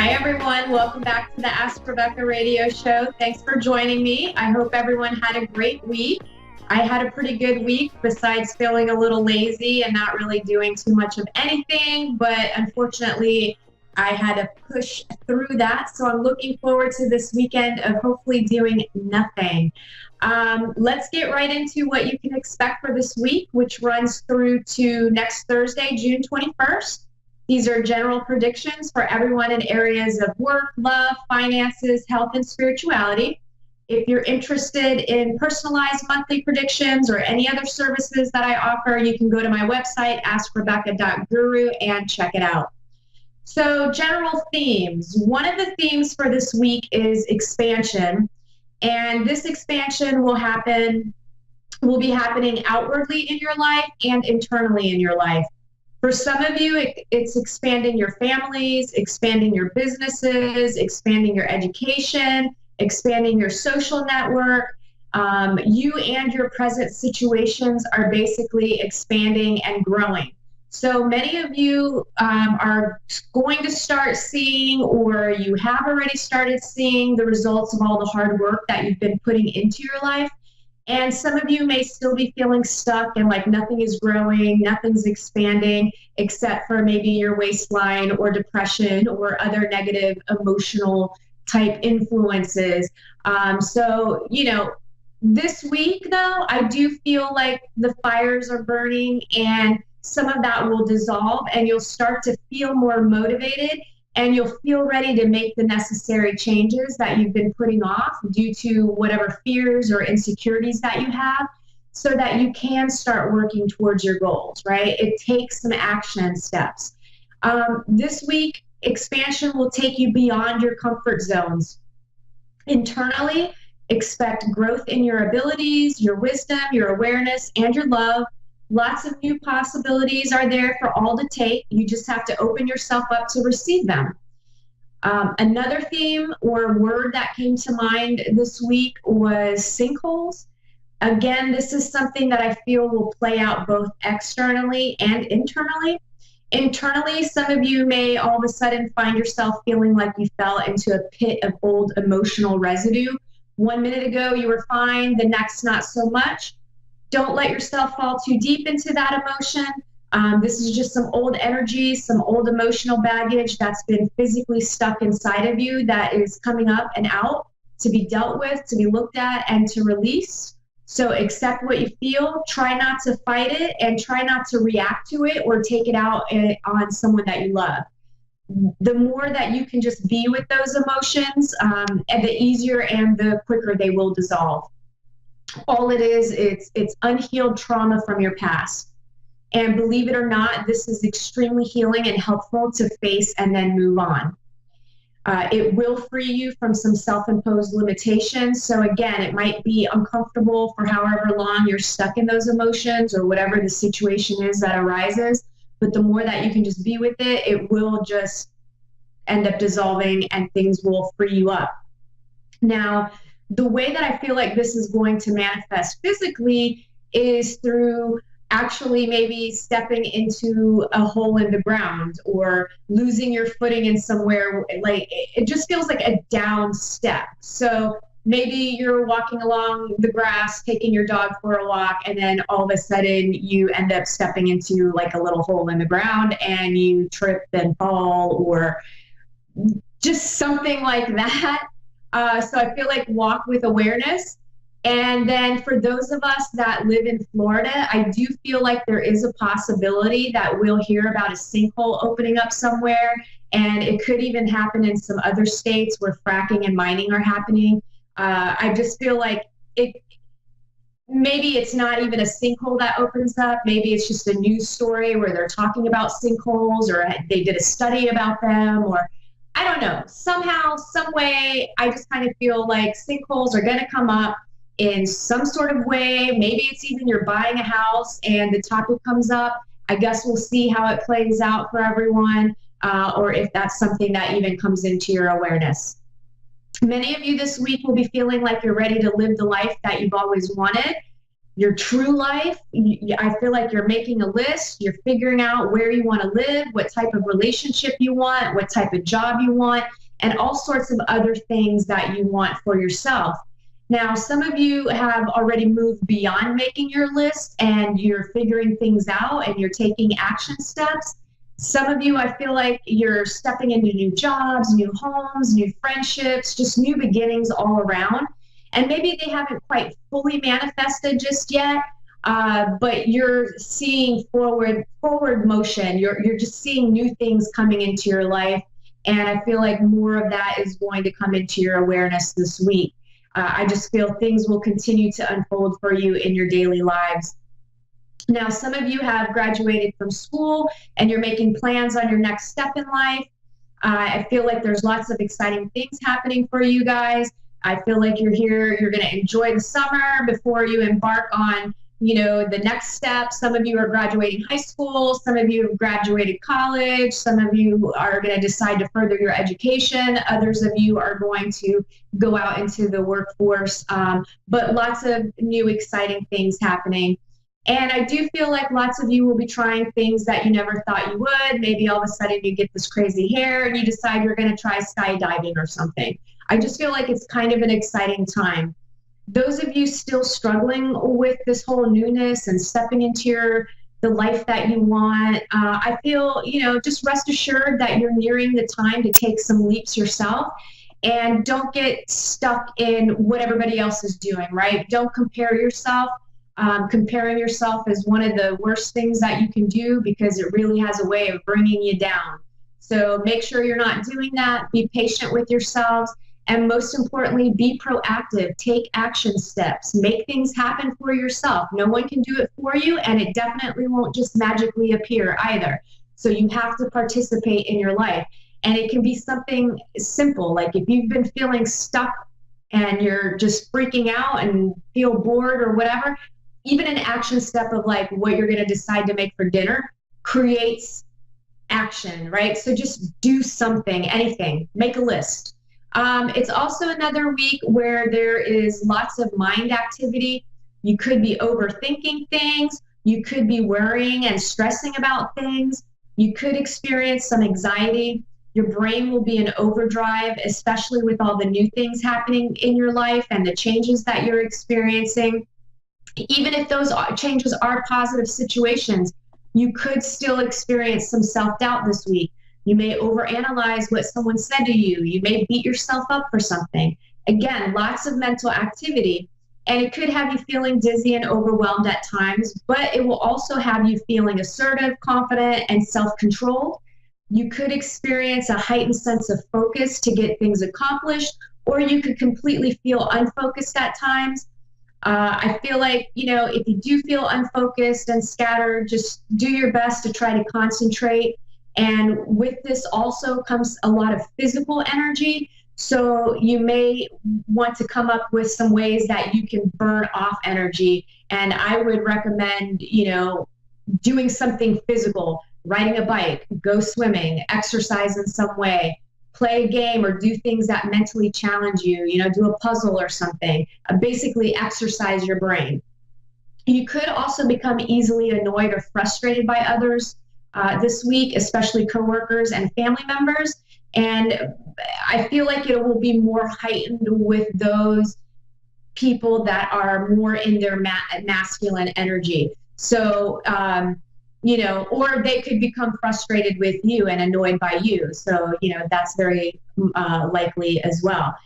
Hi, everyone. Welcome back to the Ask Rebecca radio show. Thanks for joining me. I hope everyone had a great week. I had a pretty good week besides feeling a little lazy and not really doing too much of anything, but unfortunately, I had to push through that. So I'm looking forward to this weekend of hopefully doing nothing. Let's get right into what you can expect for this week, which runs through to next Thursday, June 21st. These are general predictions for everyone in areas of work, love, finances, health, and spirituality. If you're interested in personalized monthly predictions or any other services that I offer, you can go to my website, AskRebecca.guru, and check it out. So, general themes. One of the themes for this week is expansion. And this expansion will be happening outwardly in your life and internally in your life. For some of you, it's expanding your families, expanding your businesses, expanding your education, expanding your social network. You and your present situations are basically expanding and growing. So many of you are going to start seeing, or you have already started seeing, the results of all the hard work that you've been putting into your life. And some of you may still be feeling stuck and like nothing is growing, nothing's expanding, except for maybe your waistline or depression or other negative emotional type influences. So, this week though, I do feel like the fires are burning and some of that will dissolve and you'll start to feel more motivated and you'll feel ready to make the necessary changes that you've been putting off due to whatever fears or insecurities that you have, so that you can start working towards your goals, right? It takes some action steps. This week, expansion will take you beyond your comfort zones. Internally, expect growth in your abilities, your wisdom, your awareness, and your love. Lots of new possibilities are there for all to take. You just have to open yourself up to receive them. Another theme or word that came to mind this week was sinkholes. Again, this is something that I feel will play out both externally and internally. Internally, some of you may all of a sudden find yourself feeling like you fell into a pit of old emotional residue. 1 minute ago, you were fine, the next, not so much. Don't let yourself fall too deep into that emotion. This is just some old energy, some old emotional baggage that's been physically stuck inside of you that is coming up and out to be dealt with, to be looked at, and to release. So accept what you feel, try not to fight it, and try not to react to it or take it out on someone that you love. The more that you can just be with those emotions, and the easier and the quicker they will dissolve. All it is, it's unhealed trauma from your past. And believe it or not, this is extremely healing and helpful to face and then move on. It will free you from some self-imposed limitations. So again, it might be uncomfortable for however long you're stuck in those emotions or whatever the situation is that arises. But the more that you can just be with it, it will just end up dissolving and things will free you up. Now, the way that I feel like this is going to manifest physically is through actually maybe stepping into a hole in the ground or losing your footing in somewhere. Like it just feels like a down step. So maybe you're walking along the grass, taking your dog for a walk, and then all of a sudden you end up stepping into like a little hole in the ground and you trip and fall, or just something like that. So I feel like walk with awareness. And then for those of us that live in Florida, I do feel like there is a possibility that we'll hear about a sinkhole opening up somewhere. And it could even happen in some other states where fracking and mining are happening. I just feel like maybe it's not even a sinkhole that opens up. Maybe it's just a news story where they're talking about sinkholes, or they did a study about them, or I don't know. Somehow, some way, I just kind of feel like sinkholes are going to come up in some sort of way. Maybe it's even you're buying a house and the topic comes up. I guess we'll see how it plays out for everyone, or if that's something that even comes into your awareness. Many of you this week will be feeling like you're ready to live the life that you've always wanted. your true life. I feel like you're making a list, you're figuring out where you want to live, what type of relationship you want, what type of job you want, and all sorts of other things that you want for yourself. Now, some of you have already moved beyond making your list and you're figuring things out and you're taking action steps. Some of you, I feel like you're stepping into new jobs, new homes, new friendships, just new beginnings all around. And maybe they haven't quite fully manifested just yet, but you're seeing forward motion. You're just seeing new things coming into your life. And I feel like more of that is going to come into your awareness this week. I just feel things will continue to unfold for you in your daily lives. Now, some of you have graduated from school and you're making plans on your next step in life. I feel like there's lots of exciting things happening for you guys. I feel like you're here, you're going to enjoy the summer before you embark on, the next step. Some of you are graduating high school. Some of you have graduated college. Some of you are going to decide to further your education. Others of you are going to go out into the workforce. But lots of new exciting things happening. And I do feel like lots of you will be trying things that you never thought you would. Maybe all of a sudden you get this crazy hair and you decide you're going to try skydiving or something. I just feel like it's kind of an exciting time. Those of you still struggling with this whole newness and stepping into the life that you want, I feel, just rest assured that you're nearing the time to take some leaps yourself. And don't get stuck in what everybody else is doing, right? Don't compare yourself. Comparing yourself is one of the worst things that you can do because it really has a way of bringing you down. So make sure you're not doing that. Be patient with yourselves. And most importantly, be proactive. Take action steps. Make things happen for yourself. No one can do it for you, and it definitely won't just magically appear either. So you have to participate in your life. And it can be something simple, like if you've been feeling stuck and you're just freaking out and feel bored or whatever, even an action step of like what you're going to decide to make for dinner creates action, right? So just do something, anything, make a list. It's also another week where there is lots of mind activity. You could be overthinking things. You could be worrying and stressing about things. You could experience some anxiety. Your brain will be in overdrive, especially with all the new things happening in your life and the changes that you're experiencing. Even if those changes are positive situations, you could still experience some self-doubt this week. You may overanalyze what someone said to you. You may beat yourself up for something. Again, lots of mental activity, and it could have you feeling dizzy and overwhelmed at times, but it will also have you feeling assertive, confident, and self-controlled. You could experience a heightened sense of focus to get things accomplished, or you could completely feel unfocused at times. I feel like, if you do feel unfocused and scattered, just do your best to try to concentrate. And with this also comes a lot of physical energy. So you may want to come up with some ways that you can burn off energy. And I would recommend, doing something physical, riding a bike, go swimming, exercise in some way, play a game or do things that mentally challenge you, do a puzzle or something, basically exercise your brain. You could also become easily annoyed or frustrated by others this week, especially coworkers and family members. And I feel like it will be more heightened with those people that are more in their masculine energy. So, or they could become frustrated with you and annoyed by you. So, that's very likely as well.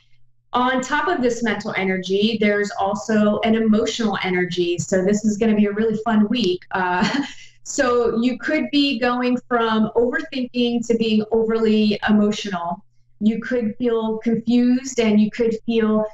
On top of this mental energy, there's also an emotional energy. So this is going to be a really fun week. So you could be going from overthinking to being overly emotional. You could feel confused and you could feel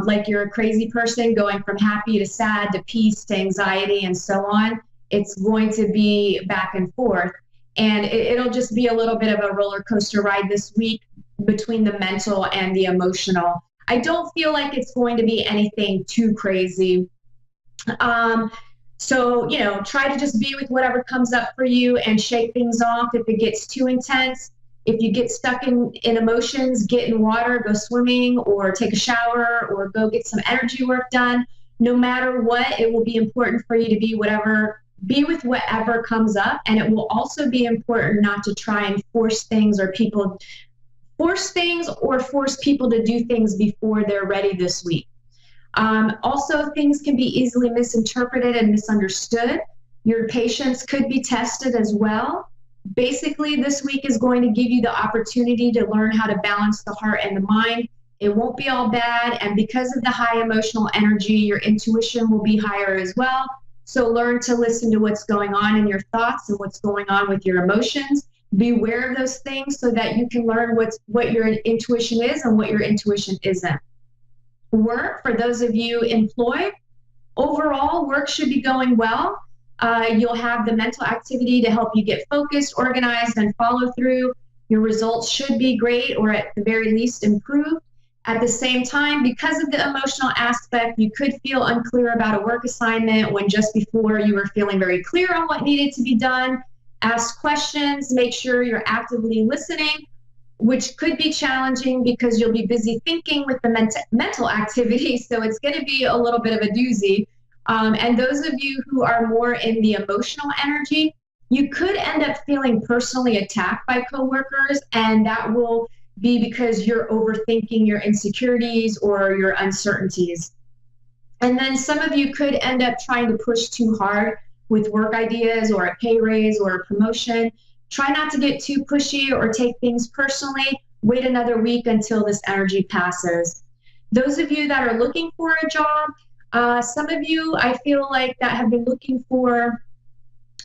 like you're a crazy person going from happy to sad to peace to anxiety and so on. It's going to be back and forth. And it'll just be a little bit of a roller coaster ride this week between the mental and the emotional. I don't feel like it's going to be anything too crazy. So, try to just be with whatever comes up for you and shake things off if it gets too intense. If you get stuck in emotions, get in water, go swimming or take a shower or go get some energy work done. No matter what, it will be important for you to be with whatever comes up. And it will also be important not to try and force things or force people to do things before they're ready this week. Also, things can be easily misinterpreted and misunderstood. Your patience could be tested as well. Basically, this week is going to give you the opportunity to learn how to balance the heart and the mind. It won't be all bad, and because of the high emotional energy, your intuition will be higher as well. So learn to listen to what's going on in your thoughts and what's going on with your emotions. Be aware of those things so that you can learn what your intuition is and what your intuition isn't. Work, for those of you employed, overall work should be going well. You'll have the mental activity to help you get focused, organized, and follow through. Your results should be great, or at the very least improved. At the same time, because of the emotional aspect, you could feel unclear about a work assignment when just before you were feeling very clear on what needed to be done. Ask questions, make sure you're actively listening, which could be challenging because you'll be busy thinking with the mental activity. So it's going to be a little bit of a doozy. And those of you who are more in the emotional energy, you could end up feeling personally attacked by coworkers, and that will be because you're overthinking your insecurities or your uncertainties. And then some of you could end up trying to push too hard with work ideas or a pay raise or a promotion. Try not to get too pushy or take things personally. Wait another week until this energy passes. Those of you that are looking for a job, some of you, I feel like, that have been looking for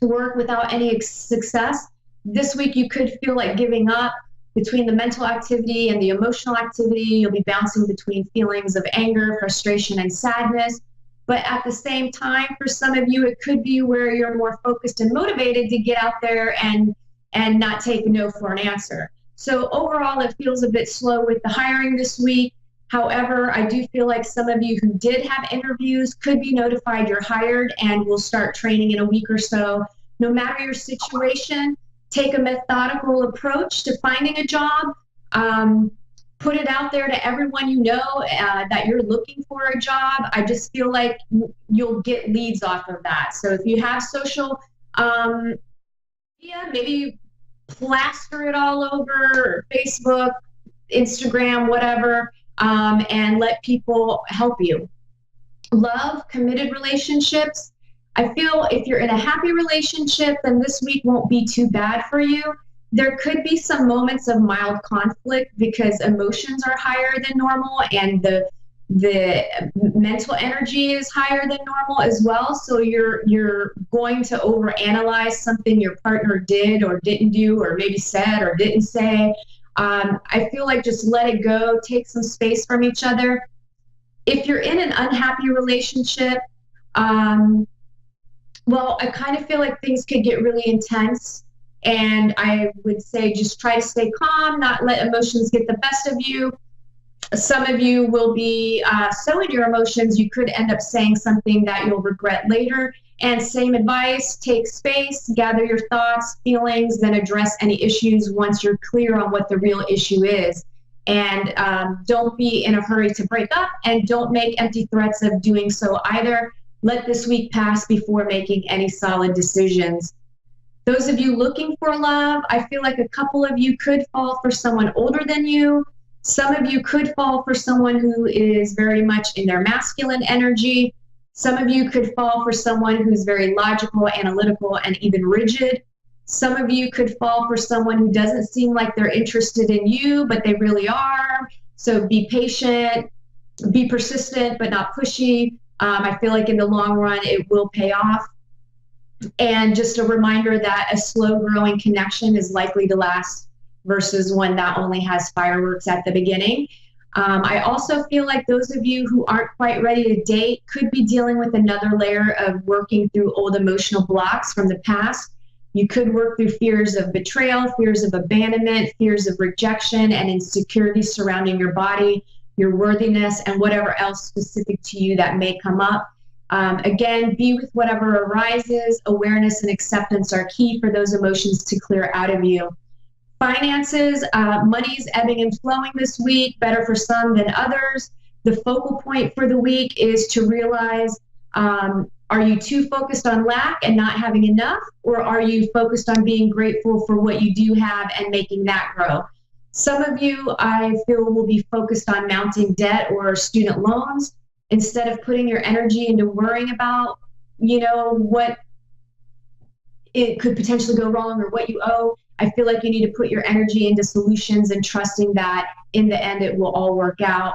work without any success, this week you could feel like giving up. Between the mental activity and the emotional activity, you'll be bouncing between feelings of anger, frustration, and sadness. But at the same time, for some of you, it could be where you're more focused and motivated to get out there and not take no for an answer. So overall, it feels a bit slow with the hiring this week. However, I do feel like some of you who did have interviews could be notified you're hired and will start training in a week or so. No matter your situation, take a methodical approach to finding a job. Put it out there to everyone you know that you're looking for a job. I just feel like you'll get leads off of that. So if you have social media, maybe plaster it all over Facebook, Instagram, whatever, and let people help you. Love, committed relationships. I feel if you're in a happy relationship, then this week won't be too bad for you. There could be some moments of mild conflict because emotions are higher than normal and the mental energy is higher than normal as well. So you're going to overanalyze something your partner did or didn't do or maybe said or didn't say. I feel like just let it go, take some space from each other. If you're in an unhappy relationship, well, I kind of feel like things could get really intense, and I would say just try to stay calm, not let emotions get the best of you. Some of you will be so in your emotions, you could end up saying something that you'll regret later. And same advice, take space, gather your thoughts, feelings, then address any issues once you're clear on what the real issue is. And don't be in a hurry to break up, and don't make empty threats of doing so either. Let this week pass before making any solid decisions. Those of you looking for love, I feel like a couple of you could fall for someone older than you. Some of you could fall for someone who is very much in their masculine energy. Some of you could fall for someone who's very logical, analytical, and even rigid. Some of you could fall for someone who doesn't seem like they're interested in you, but they really are. So be patient, be persistent, but not pushy. I feel like in the long run, it will pay off. And just a reminder that a slow growing connection is likely to last versus one that only has fireworks at the beginning. I also feel like those of you who aren't quite ready to date could be dealing with another layer of working through old emotional blocks from the past. You could work through fears of betrayal, fears of abandonment, fears of rejection, and insecurities surrounding your body, your worthiness, and whatever else specific to you that may come up. Again, be with whatever arises. Awareness and acceptance are key for those emotions to clear out of you. Finances, money's ebbing and flowing this week, better for some than others. The focal point for the week is to realize, are you too focused on lack and not having enough, or are you focused on being grateful for what you do have and making that grow? Some of you, I feel, will be focused on mounting debt or student loans instead of putting your energy into worrying about, what it could potentially go wrong or what you owe. I feel like you need to put your energy into solutions and trusting that in the end it will all work out.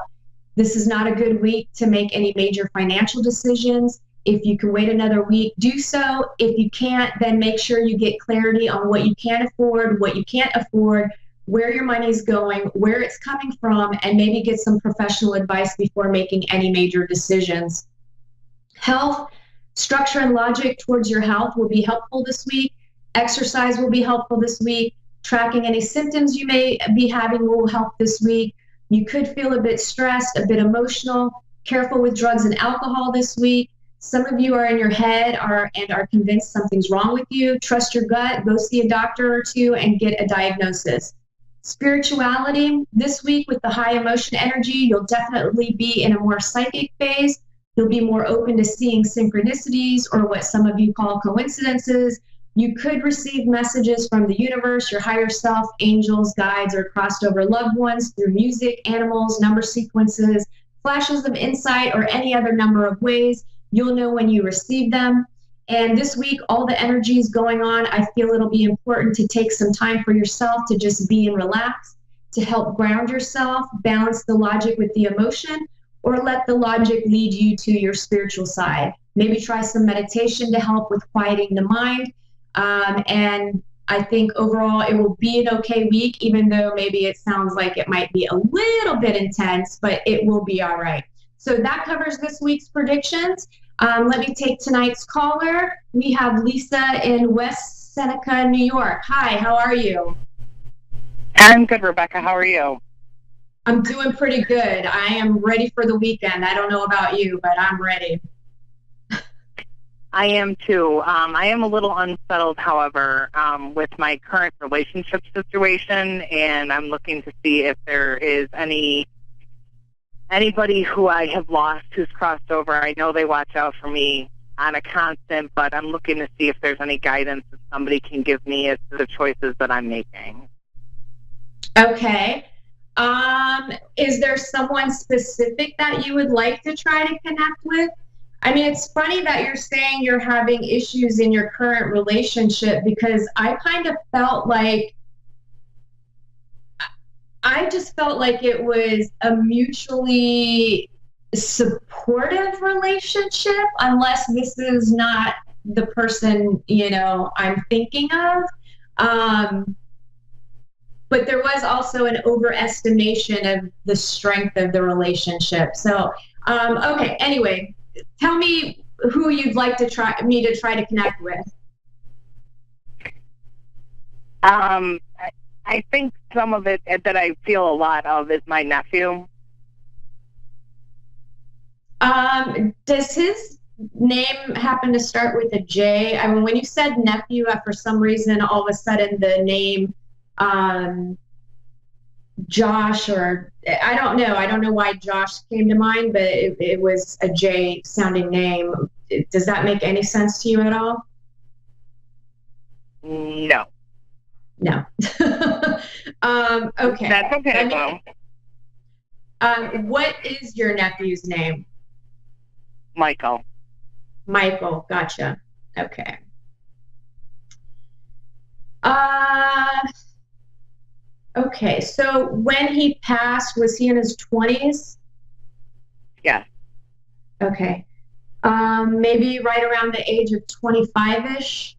This is not a good week to make any major financial decisions. If you can wait another week, do so. If you can't, then make sure you get clarity on what you can afford, what you can't afford, where your money's going, where it's coming from, and maybe get some professional advice before making any major decisions. Health, structure and logic towards your health will be helpful this week. Exercise will be helpful this week. Tracking any symptoms you may be having will help this week. You could feel a bit stressed, a bit emotional. Careful with drugs and alcohol this week. Some of you are in your head and are convinced something's wrong with you. Trust your gut, go see a doctor or two and get a diagnosis. Spirituality, this week with the high emotion energy, you'll definitely be in a more psychic phase. You'll be more open to seeing synchronicities or what some of you call coincidences. You could receive messages from the universe, your higher self, angels, guides, or crossed over loved ones through music, animals, number sequences, flashes of insight, or any other number of ways. You'll know when you receive them. And this week, all the energy is going on. I feel it'll be important to take some time for yourself to just be and relax, to help ground yourself, balance the logic with the emotion, or let the logic lead you to your spiritual side. Maybe try some meditation to help with quieting the mind. And I think overall it will be an okay week, even though maybe it sounds like it might be a little bit intense, but it will be all right. So that covers this week's predictions. Let me take tonight's caller. We have Lisa in West Seneca, New York. Hi, how are you? I'm good, Rebecca. How are you? I'm doing pretty good. I am ready for the weekend. I don't know about you, but I'm ready. I am too. I am a little unsettled, however, with my current relationship situation, and I'm looking to see if there is anybody who I have lost who's crossed over. I know they watch out for me on a constant, but I'm looking to see if there's any guidance that somebody can give me as to the choices that I'm making. Okay. Is there someone specific that you would like to try to connect with? I mean, it's funny that you're saying you're having issues in your current relationship, because I kind of felt like it was a mutually supportive relationship, unless this is not the person, I'm thinking of. But there was also an overestimation of the strength of the relationship. So, okay, anyway, tell me who you'd like to try to connect with. I think some of it that I feel a lot of is my nephew. Does his name happen to start with a J? I mean, when you said nephew, for some reason, all of a sudden the name Josh, or I don't know why Josh came to mind, but it was a J sounding name. Does that make any sense to you at all? No. Okay. That's okay, though. What is your nephew's name? Michael. Michael, gotcha. Okay. Okay, so when he passed, was he in his 20s? Yeah. Okay. Maybe right around the age of 25-ish?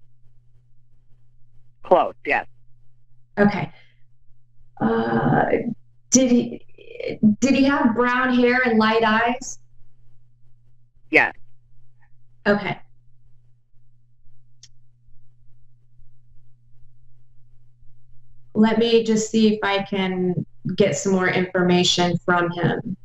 Close, yes. Okay. Did he have brown hair and light eyes? Yes. Okay. Let me just see if I can get some more information from him.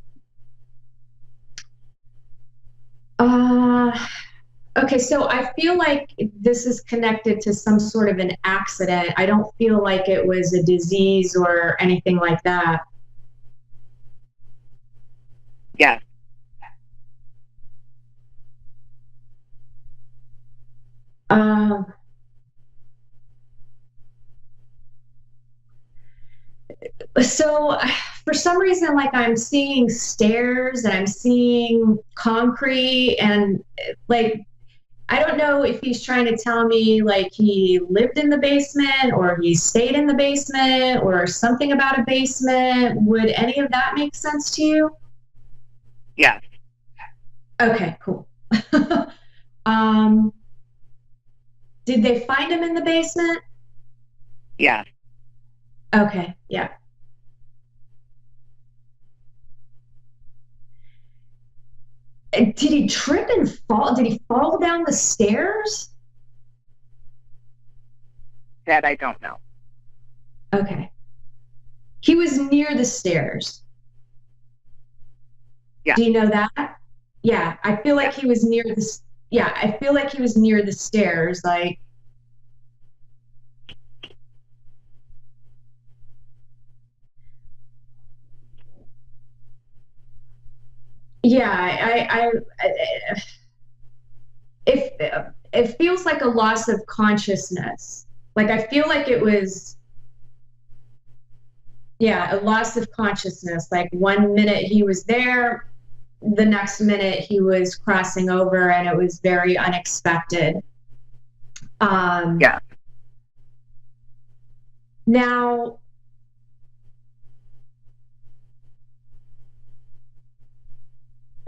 Okay, so I feel like this is connected to some sort of an accident. I don't feel like it was a disease or anything like that. Yes. Um, so for some reason, like I'm seeing stairs and I'm seeing concrete and like I don't know if he's trying to tell me like he lived in the basement or he stayed in the basement or something about a basement. Would any of that make sense to you? Yes. Okay, cool. um, did they find him in the basement? Yes. Okay, yeah. Did he trip and fall? Did he fall down the stairs? That I don't know. Okay. He was near the stairs. Yeah. Do you know that? Yeah, I feel like he was near the. Yeah, I feel like he was near the stairs. Like, yeah, if it feels like a loss of consciousness. Like I feel like it was, yeah, a loss of consciousness. Like 1 minute he was there, the next minute he was crossing over, and it was very unexpected. Yeah. Now,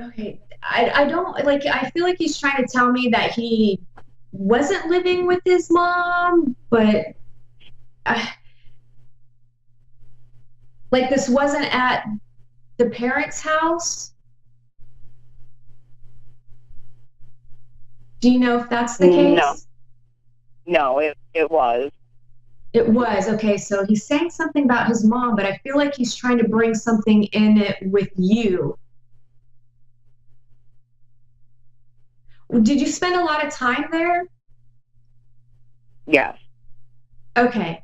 okay, I don't like, I feel like he's trying to tell me that he wasn't living with his mom, but uh, like this wasn't at the parents' house. Do you know if that's the No. case? No, it was. It was. Okay, so he's saying something about his mom, but I feel like he's trying to bring something in it with you. Did you spend a lot of time there? Yes. Okay.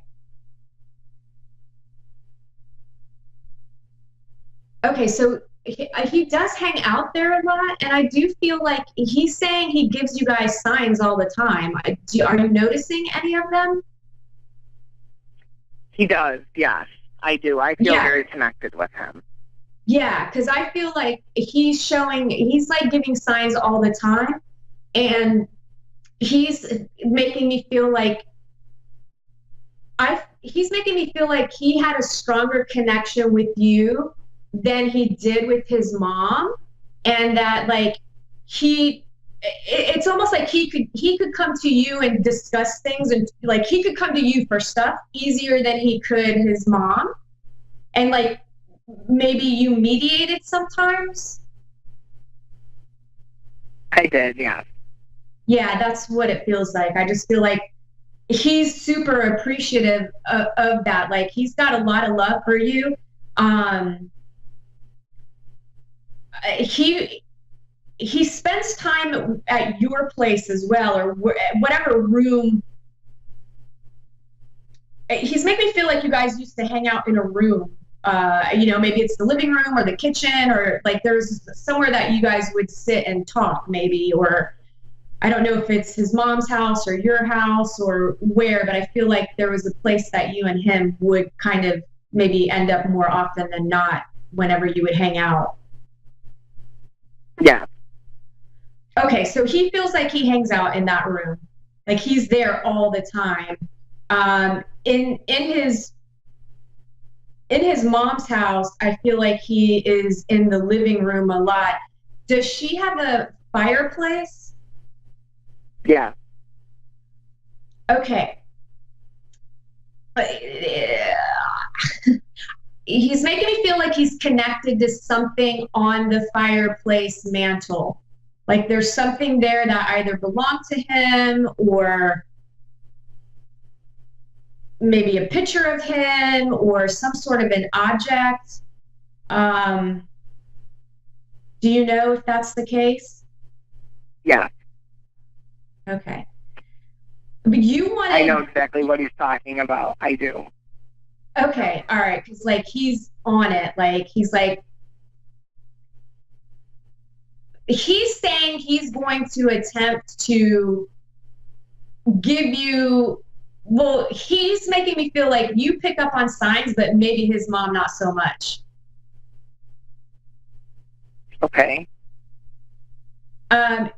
Okay, so he does hang out there a lot, and I do feel like he's saying he gives you guys signs all the time. Are you noticing any of them? He does. Yes, I do. I feel Yeah. very connected with him. Yeah, because I feel like he's like giving signs all the time, and he's making me feel like he's making me feel like he had a stronger connection with you than he did with his mom, and that like it's almost like he could come to you and discuss things, and like he could come to you for stuff easier than he could his mom, and like maybe you mediated sometimes. I did. Yes. Yeah, that's what it feels like. I just feel like he's super appreciative of that. Like he's got a lot of love for you. Um, he spends time at your place as well, or whatever room. He's making me feel like you guys used to hang out in a room. Maybe it's the living room or the kitchen, or like there's somewhere that you guys would sit and talk, maybe, or I don't know if it's his mom's house or your house or where, but I feel like there was a place that you and him would kind of maybe end up more often than not whenever you would hang out. Yeah. Okay, so he feels like he hangs out in that room, like he's there all the time. In his mom's house, I feel like he is in the living room a lot. Does she have a fireplace? Yeah. Okay. He's making me feel like he's connected to something on the fireplace mantle. Like there's something there that either belonged to him, or maybe a picture of him, or some sort of an object. Um, do you know if that's the case? Yeah. Okay. But you wanted. I know exactly what he's talking about. I do. Okay, all right, because like he's on it. Like he's like, he's saying he's going to attempt to give you, well, he's making me feel like you pick up on signs, but maybe his mom not so much. Okay.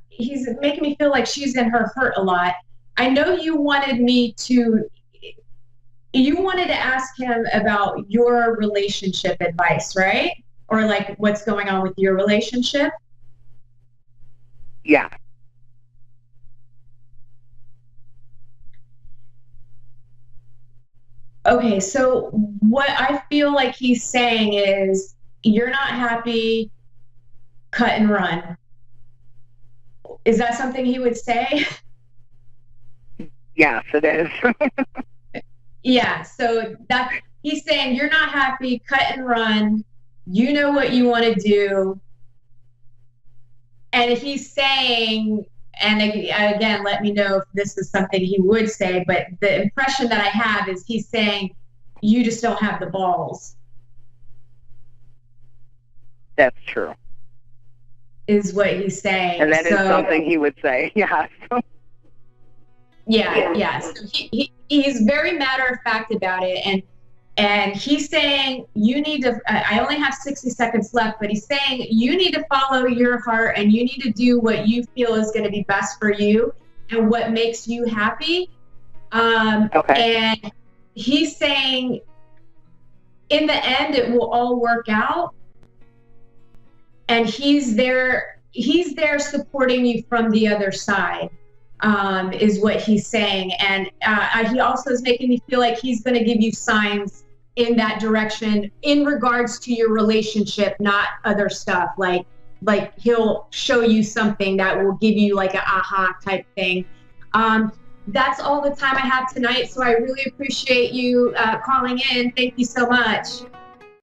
He's making me feel like she's in her hurt a lot. I know you wanted to ask him about your relationship advice, right? Or like what's going on with your relationship? Yeah. Okay, so what I feel like he's saying is you're not happy, cut and run. Is that something he would say? Yes, it is. Yeah, so that he's saying you're not happy, cut and run. You know what you want to do. And he's saying, and again, let me know if this is something he would say, but the impression that I have is he's saying you just don't have the balls. That's true. Is what he's saying. And that is something he would say. Yeah. Yeah. So he's very matter of fact about it, and he's saying you need to. I only have 60 seconds left, but he's saying you need to follow your heart and you need to do what you feel is going to be best for you and what makes you happy. Okay. And he's saying, in the end, it will all work out. And he's there supporting you from the other side, is what he's saying. And he also is making me feel like he's going to give you signs in that direction in regards to your relationship, not other stuff. Like he'll show you something that will give you like an aha type thing. That's all the time I have tonight. So I really appreciate you calling in. Thank you so much.